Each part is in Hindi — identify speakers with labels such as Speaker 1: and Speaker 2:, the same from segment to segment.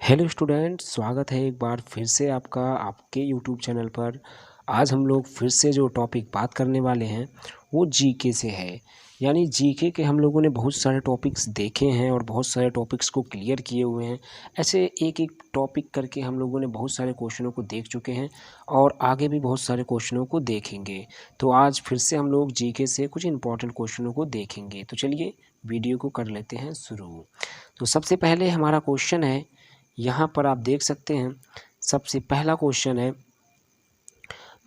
Speaker 1: हेलो स्टूडेंट, स्वागत है एक बार फिर से आपका आपके यूट्यूब चैनल पर। आज हम लोग फिर से जो टॉपिक बात करने वाले हैं वो जीके से है। यानी जीके के हम लोगों ने बहुत सारे टॉपिक्स देखे हैं और बहुत सारे टॉपिक्स को क्लियर किए हुए हैं। ऐसे एक एक टॉपिक करके हम लोगों ने बहुत सारे क्वेश्चनों को देख चुके हैं और आगे भी बहुत सारे क्वेश्चनों को देखेंगे। तो आज फिर से हम लोग जीके से कुछ इंपॉर्टेंट क्वेश्चनों को देखेंगे। तो चलिए वीडियो को कर लेते हैं शुरू। तो सबसे पहले हमारा क्वेश्चन है, यहाँ पर आप देख सकते हैं। सबसे पहला क्वेश्चन है,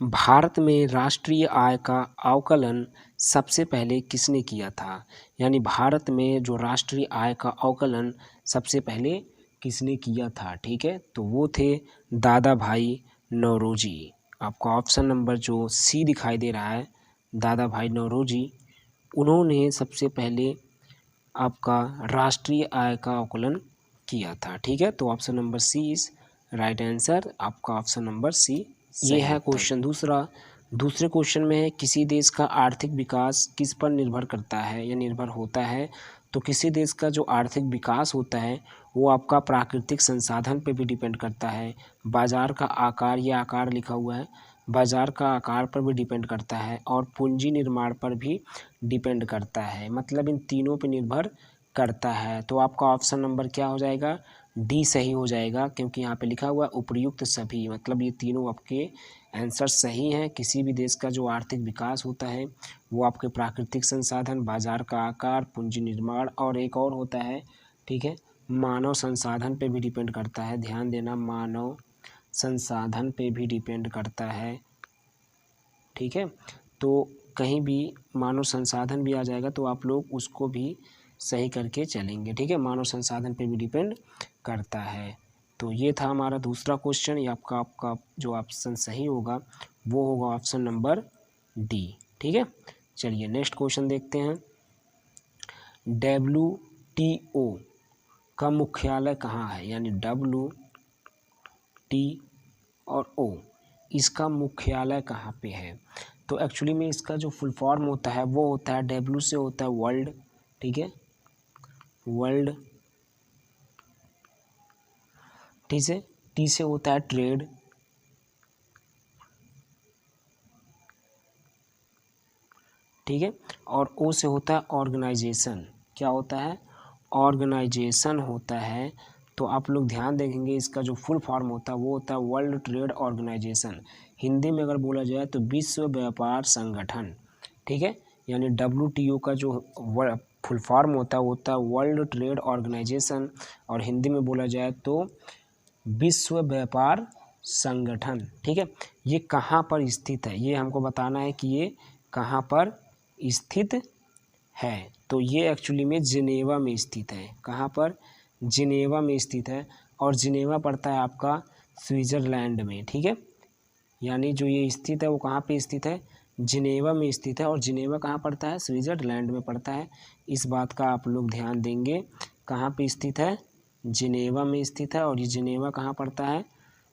Speaker 1: भारत में राष्ट्रीय आय का आकलन सबसे पहले किसने किया था। यानी भारत में जो राष्ट्रीय आय का आकलन सबसे पहले किसने किया था। ठीक है, तो वो थे दादा भाई नौरोजी। आपका ऑप्शन नंबर जो सी दिखाई दे रहा है, दादा भाई नौरोजी, उन्होंने सबसे पहले आपका राष्ट्रीय आय का आकलन किया था। ठीक है, तो option number C is right answer. आपका ऑप्शन नंबर सी ये है क्वेश्चन। दूसरे क्वेश्चन में है, किसी देश का आर्थिक विकास किस पर निर्भर करता है या निर्भर होता है। तो किसी देश का जो आर्थिक विकास होता है वो आपका प्राकृतिक संसाधन पे भी डिपेंड करता है, बाजार का आकार, ये आकार लिखा हुआ है, बाजार का आकार पर भी डिपेंड करता है और पूंजी निर्माण पर भी डिपेंड करता है। मतलब इन तीनों पे निर्भर करता है। तो आपका ऑप्शन नंबर क्या हो जाएगा, डी सही हो जाएगा, क्योंकि यहाँ पे लिखा हुआ है उपयुक्त सभी। मतलब ये तीनों आपके आंसर सही हैं। किसी भी देश का जो आर्थिक विकास होता है वो आपके प्राकृतिक संसाधन, बाजार का आकार, पूंजी निर्माण और एक और होता है, ठीक है, मानव संसाधन पे भी डिपेंड करता है। ध्यान देना, मानव संसाधन पे भी डिपेंड करता है। ठीक है, तो कहीं भी मानव संसाधन भी आ जाएगा तो आप लोग उसको भी सही करके चलेंगे। ठीक है, मानव संसाधन पे भी डिपेंड करता है। तो ये था हमारा दूसरा क्वेश्चन। ये आपका जो ऑप्शन सही होगा वो होगा ऑप्शन नंबर डी। ठीक है, चलिए नेक्स्ट क्वेश्चन देखते हैं। WTO का मुख्यालय कहाँ है। यानी WT और O, इसका मुख्यालय कहाँ पे है। तो एक्चुअली में इसका जो फुल फॉर्म होता है वो होता है, W से होता है वर्ल्ड, ठीक है, वर्ल्ड, T से होता है ट्रेड, ठीक है, और O से होता है ऑर्गेनाइजेशन। क्या होता है, ऑर्गेनाइजेशन होता है। तो आप लोग ध्यान देखेंगे इसका जो फुल फॉर्म होता है वो होता है वर्ल्ड ट्रेड ऑर्गेनाइजेशन। हिंदी में अगर बोला जाए तो विश्व व्यापार संगठन। ठीक है, यानी WTO का जो फुल फॉर्म होता है वर्ल्ड ट्रेड ऑर्गेनाइजेशन, और हिंदी में बोला जाए तो विश्व व्यापार संगठन। ठीक है, ये कहाँ पर स्थित है, ये हमको बताना है कि ये कहाँ पर स्थित है। तो ये एक्चुअली में जिनेवा में स्थित है। कहाँ पर, जिनेवा में स्थित है, और जिनेवा पड़ता है आपका स्विट्ज़रलैंड में। ठीक है, यानी जो ये स्थित है वो कहाँ पे स्थित है, जिनेवा में स्थित है। और जिनेवा कहाँ पड़ता है, स्विट्ज़रलैंड में पड़ता है। इस बात का आप लोग ध्यान देंगे, कहाँ पे स्थित है, जिनेवा में स्थित है। और ये जिनेवा कहाँ पड़ता है,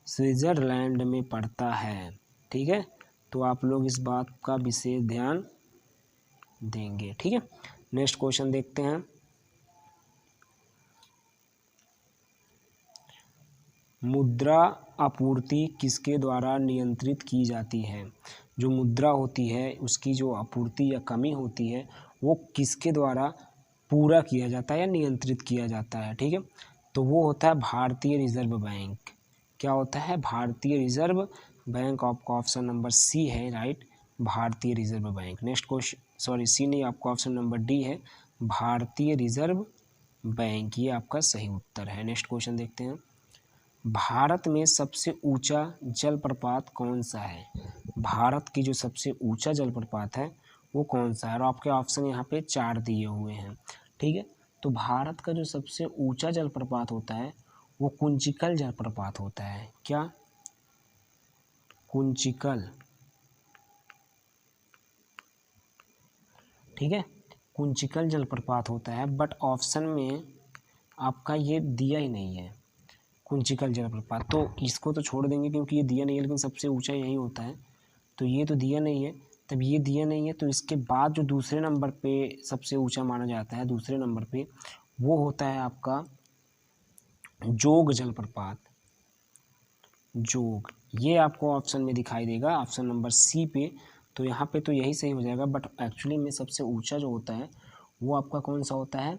Speaker 1: स्विट्ज़रलैंड में पड़ता है। ठीक है, तो आप लोग इस बात का विशेष ध्यान देंगे। ठीक है, नेक्स्ट क्वेश्चन देखते हैं। मुद्रा आपूर्ति किसके द्वारा नियंत्रित की जाती है। जो मुद्रा होती है उसकी जो आपूर्ति या कमी होती है वो किसके द्वारा पूरा किया जाता है या नियंत्रित किया जाता है। ठीक है, तो वो होता है भारतीय रिजर्व बैंक। क्या होता है, भारतीय रिजर्व बैंक। आपका ऑप्शन नंबर सी है right, Bharatiya Reserve Bank. Next question, sorry C नहीं, आपका ऑप्शन नंबर डी है, भारतीय रिजर्व बैंक। ये आपका सही उत्तर है। नेक्स्ट क्वेश्चन देखते हैं। भारत में सबसे ऊंचा जलप्रपात कौन सा है। भारत की जो सबसे ऊंचा जलप्रपात है वो कौन सा है। और आपके ऑप्शन यहाँ पे 4 दिए हुए हैं। ठीक है, तो भारत का जो सबसे ऊंचा जलप्रपात होता है वो कुंचिकल जलप्रपात होता है। क्या, कुंचिकल। ठीक है, कुंचिकल जलप्रपात होता है, बट ऑप्शन में आपका ये दिया ही नहीं है कुंचिकल जलप्रपात। तो इसको तो छोड़ देंगे क्योंकि ये दिया नहीं है, लेकिन सबसे ऊंचा यही होता है। तो ये तो दिया नहीं है, तब ये दिया नहीं है। तो इसके बाद जो दूसरे नंबर पे सबसे ऊंचा माना जाता है, दूसरे नंबर पे वो होता है आपका जोग जलप्रपात, जोग, ये आपको ऑप्शन में दिखाई देगा, ऑप्शन नंबर सी पे। तो यहाँ पे तो यही सही हो जाएगा, बट एक्चुअली में सबसे ऊंचा जो होता है वो आपका कौन सा होता है,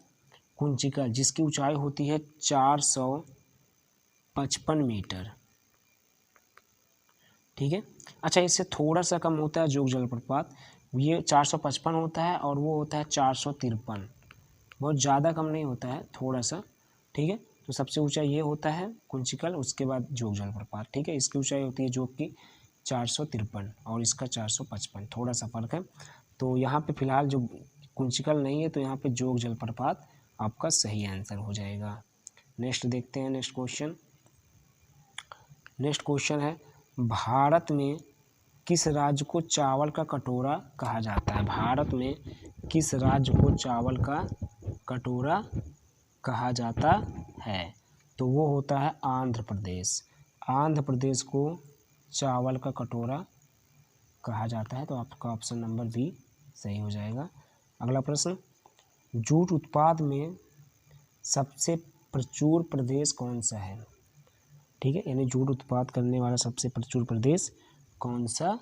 Speaker 1: कुंचिकल, जिसकी ऊंचाई होती है 455 मीटर। ठीक है। अच्छा, इससे थोड़ा सा कम होता है जोग जलप्रपात, ये 455 होता है और वो होता है 453, बहुत ज़्यादा कम नहीं होता है, थोड़ा सा। ठीक है, तो सबसे ऊंचा ये होता है कुंचिकल, उसके बाद जोग जलप्रपात। ठीक है, इसकी ऊंचाई होती है जोग की 453 और इसका 455, थोड़ा सा फर्क है। तो यहाँ पे फिलहाल जो कुंचिकल नहीं है, तो यहाँ पे जोग जलप्रपात आपका सही आंसर हो जाएगा। नेक्स्ट देखते हैं, नेक्स्ट क्वेश्चन। नेक्स्ट क्वेश्चन है, भारत में किस राज्य को चावल का कटोरा कहा जाता है? भारत में किस राज्य को चावल का कटोरा कहा जाता है? तो वो होता है आंध्र प्रदेश। आंध्र प्रदेश को चावल का कटोरा कहा जाता है, तो आपका ऑप्शन नंबर बी सही हो जाएगा। अगला प्रश्न, जूट उत्पाद में सबसे प्रचुर प्रदेश कौन सा है? ठीक है, यानी जूट उत्पाद करने वाला सबसे प्रचुर प्रदेश कौन सा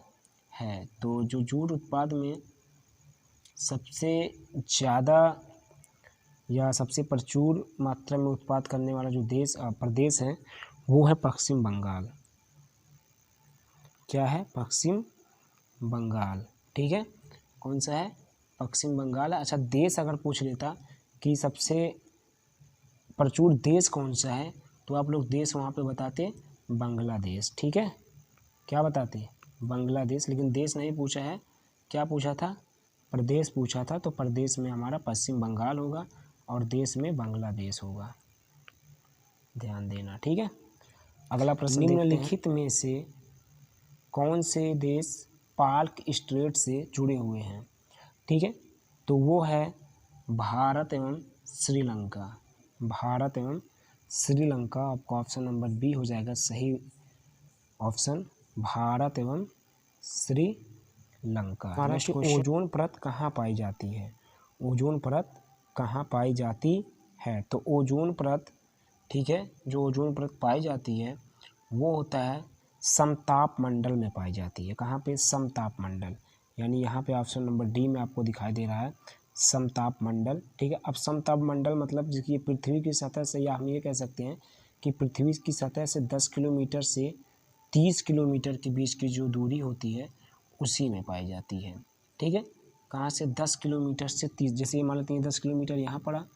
Speaker 1: है? तो जो जूट उत्पाद में सबसे ज़्यादा या सबसे प्रचुर मात्रा में उत्पाद करने वाला जो प्रदेश है वो है पश्चिम बंगाल। क्या है? पश्चिम बंगाल। ठीक है, कौन सा है? पश्चिम बंगाल है। अच्छा, देश अगर पूछ लेता कि सबसे प्रचुर देश कौन सा है, तो आप लोग देश वहाँ पे बताते बांग्लादेश। ठीक है, क्या बताते? बांग्लादेश। लेकिन देश नहीं पूछा है, क्या पूछा था? प्रदेश पूछा था। तो प्रदेश में हमारा पश्चिम बंगाल होगा और देश में बांग्लादेश होगा, ध्यान देना। ठीक है, अगला प्रश्न, निम्नलिखित में से कौन से देश पार्क स्ट्रेट से जुड़े हुए हैं? ठीक है, तो वो है भारत एवं श्रीलंका। भारत एवं श्रीलंका, आपका ऑप्शन नंबर बी हो जाएगा सही ऑप्शन, भारत एवं श्रीलंका। ओजोन परत कहाँ पाई जाती है? ओजोन परत कहाँ पाई जाती है? तो ओजोन परत, ठीक है, जो ओजोन परत पाई जाती है वो होता है समताप मंडल में पाई जाती है। कहाँ पे? समताप मंडल, यानी यहाँ पे ऑप्शन नंबर डी में आपको दिखाई दे रहा है समताप मंडल। ठीक है, अब समताप मंडल मतलब जिसकी पृथ्वी की सतह से, या हम ये कह सकते हैं कि पृथ्वी की सतह से 10 किलोमीटर से 30 किलोमीटर के बीच की जो दूरी होती है उसी में पाई जाती है। ठीक है, कहाँ से? 10 किलोमीटर से 30, जैसे ये मान लेते हैं 10 किलोमीटर यहाँ पड़ा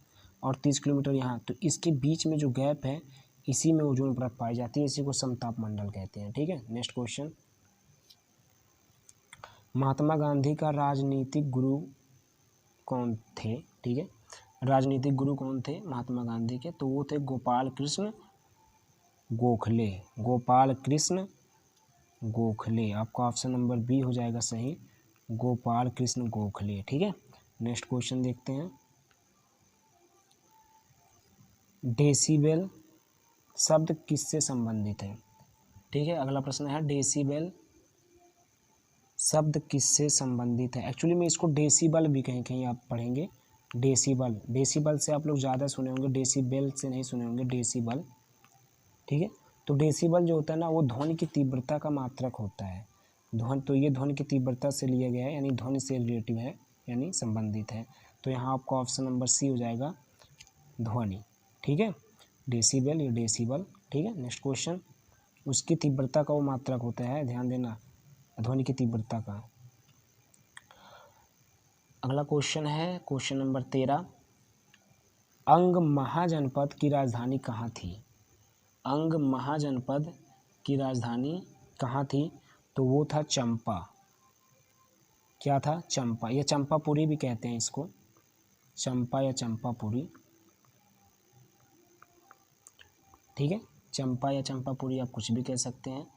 Speaker 1: और 30 किलोमीटर यहाँ, तो इसके बीच में जो गैप है इसी में ओजोन परत पाई जाती है, इसी को समताप मंडल कहते हैं। ठीक है, नेक्स्ट क्वेश्चन, महात्मा गांधी का राजनीतिक गुरु कौन थे? ठीक है, राजनीतिक गुरु कौन थे महात्मा गांधी के? तो वो थे गोपाल कृष्ण गोखले। गोपाल कृष्ण गोखले, आपका ऑप्शन नंबर बी हो जाएगा सही, गोपाल कृष्ण गोखले। ठीक है, नेक्स्ट क्वेश्चन देखते हैं, डेसिबल शब्द किससे संबंधित है? ठीक है, अगला प्रश्न है, डेसिबल शब्द किससे संबंधित है? एक्चुअली में इसको डेसिबल भी कहीं कहीं आप पढ़ेंगे, डेसिबल। डेसिबल से आप लोग ज़्यादा सुने होंगे, डेसिबल से नहीं सुने होंगे, डेसिबल। ठीक है, तो डेसिबल जो होता है ना, वो ध्वनि की तीव्रता का मात्रक होता है। ध्वनि, तो ये ध्वनि की तीव्रता से लिया गया है, यानी ध्वनि से रिलेटिव है, यानी संबंधित है। तो यहाँ आपका ऑप्शन नंबर सी हो जाएगा, ध्वनि। ठीक है, डेसिबल या डेसिबल। ठीक है, नेक्स्ट क्वेश्चन, उसकी तीव्रता का वो मात्रक होता है, ध्यान देना, ध्वनि की तीव्रता का। अगला क्वेश्चन है क्वेश्चन नंबर 13, अंग महाजनपद की राजधानी कहाँ थी? अंग महाजनपद की राजधानी कहाँ थी? तो वो था चंपा। क्या था? चंपा, या चंपापुरी भी कहते हैं इसको, चंपा या चंपापुरी। ठीक है, चंपा या चंपापुरी आप कुछ भी कह सकते हैं,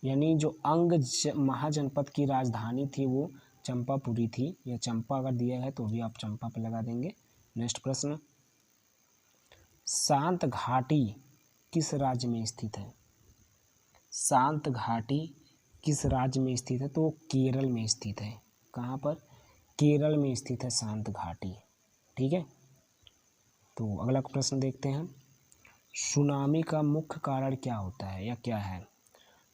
Speaker 1: यानी जो अंग महाजनपद की राजधानी थी वो चंपापुरी थी, या चंपा अगर दिया है तो भी आप चंपा पे लगा देंगे। नेक्स्ट प्रश्न, शांत घाटी किस राज्य में स्थित है? शांत घाटी किस राज्य में स्थित है? तो केरल में स्थित है। कहाँ पर? केरल में स्थित है शांत घाटी। ठीक है, तो अगला प्रश्न देखते हैं, सुनामी का मुख्य कारण क्या होता है या क्या है?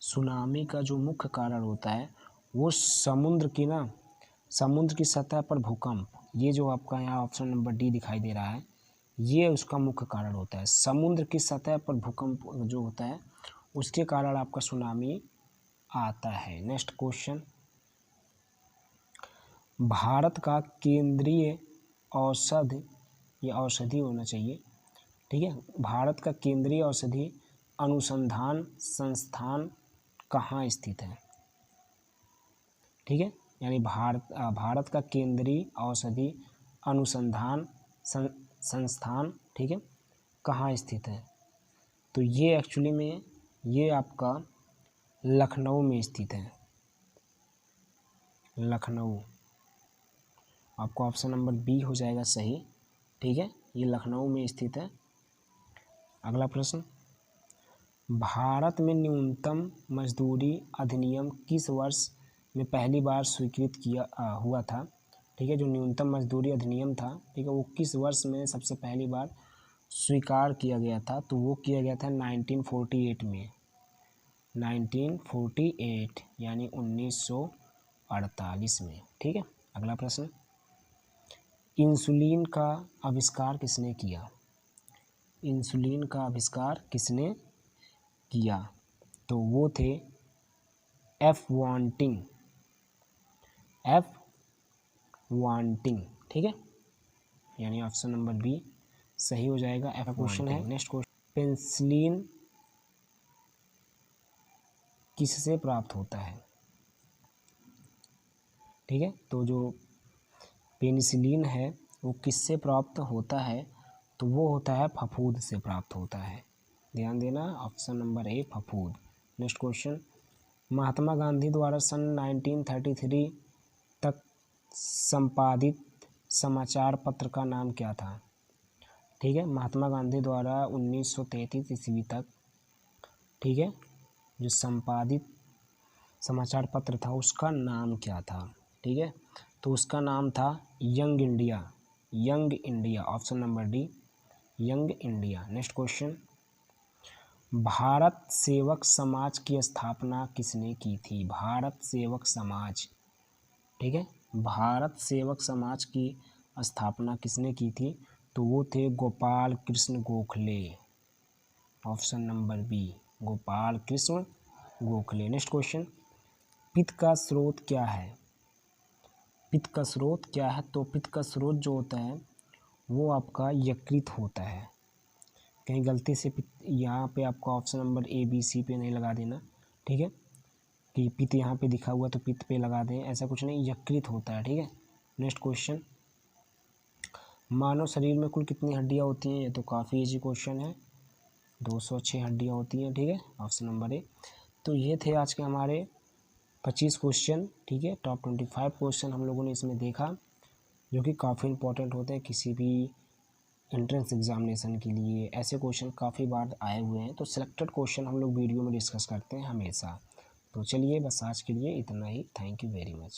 Speaker 1: सुनामी का जो मुख्य कारण होता है वो समुद्र की सतह पर भूकंप, ये जो आपका यहाँ ऑप्शन नंबर डी दिखाई दे रहा है, ये उसका मुख्य कारण होता है। समुद्र की सतह पर भूकंप जो होता है उसके कारण आपका सुनामी आता है। नेक्स्ट क्वेश्चन, भारत का केंद्रीय औषधि, ये औषधि होना चाहिए, ठीक है। भारत का केंद्रीय औषधि अनुसंधान संस्थान कहाँ स्थित है? ठीक है, यानी भारत का केंद्रीय औषधि अनुसंधान संस्थान, ठीक है, कहाँ स्थित है? तो ये एक्चुअली में ये आपका लखनऊ में स्थित है। लखनऊ, आपको ऑप्शन नंबर बी हो जाएगा सही, ठीक है, ये लखनऊ में स्थित है। अगला प्रश्न, भारत में न्यूनतम मजदूरी अधिनियम किस वर्ष में पहली बार स्वीकृत हुआ था? ठीक है, जो न्यूनतम मजदूरी अधिनियम था, ठीक है, वो किस वर्ष में सबसे पहली बार स्वीकार किया गया था? तो वो किया गया था 1948 में, 1948 यानी 1948 में, ठीक है। अगला प्रश्न, इंसुलिन का आविष्कार किसने किया? इंसुलिन का आविष्कार किसने किया? तो वो थे एफ वांटिंग, ठीक है, यानी ऑप्शन नंबर बी सही हो जाएगा। एफ क्वेश्चन है। नेक्स्ट क्वेश्चन, पेनिसिलिन किससे प्राप्त होता है? ठीक है, तो जो पेनिसिलिन है वो किससे प्राप्त होता है? तो वो होता है फफूंद से प्राप्त होता है। ध्यान देना, ऑप्शन नंबर ए फफूंद। नेक्स्ट क्वेश्चन, महात्मा गांधी द्वारा सन 1933 तक संपादित समाचार पत्र का नाम क्या था? ठीक है, महात्मा गांधी द्वारा 1933 ईस्वी तक, ठीक है, जो संपादित समाचार पत्र था उसका नाम क्या था? ठीक है, तो उसका नाम था young India, option number D young India. Next question, Bharat सेवक समाज की स्थापना किसने की थी? भारत सेवक समाज, ठीक है, भारत सेवक समाज की स्थापना किसने की थी? तो वो थे Gopal Krishna Gokhale, option number B Gopal Krishna Gokhale. Next question, पित्त का स्रोत क्या है? पित्त का स्रोत क्या है? तो पित्त का स्रोत जो होता है वो आपका यकृत होता है। कहीं गलती से पित्त यहाँ पे आपका option number A B C पे नहीं लगा देना, ठीक है, कि पित्त यहाँ पे दिखा हुआ तो पित्त पे लगा दें, ऐसा कुछ नहीं, यकृत होता है, ठीक है। नेक्स्ट क्वेश्चन, मानव शरीर में कुल कितनी हड्डियाँ होती हैं? ये तो काफ़ी इजी क्वेश्चन है, 206 हड्डियाँ होती हैं, ठीक है, ऑप्शन नंबर ए। तो ये थे आज के हमारे 25 क्वेश्चन, ठीक है, टॉप 25 क्वेश्चन हम लोगों ने इसमें देखा, जो कि काफ़ी इंपॉर्टेंट होते हैं किसी भी एंट्रेंस एग्जामिनेशन के लिए। ऐसे क्वेश्चन काफ़ी बार आए हुए हैं, तो सिलेक्टेड क्वेश्चन हम लोग वीडियो में डिस्कस करते हैं हमेशा। तो चलिए बस आज के लिए इतना ही। Thank you very much.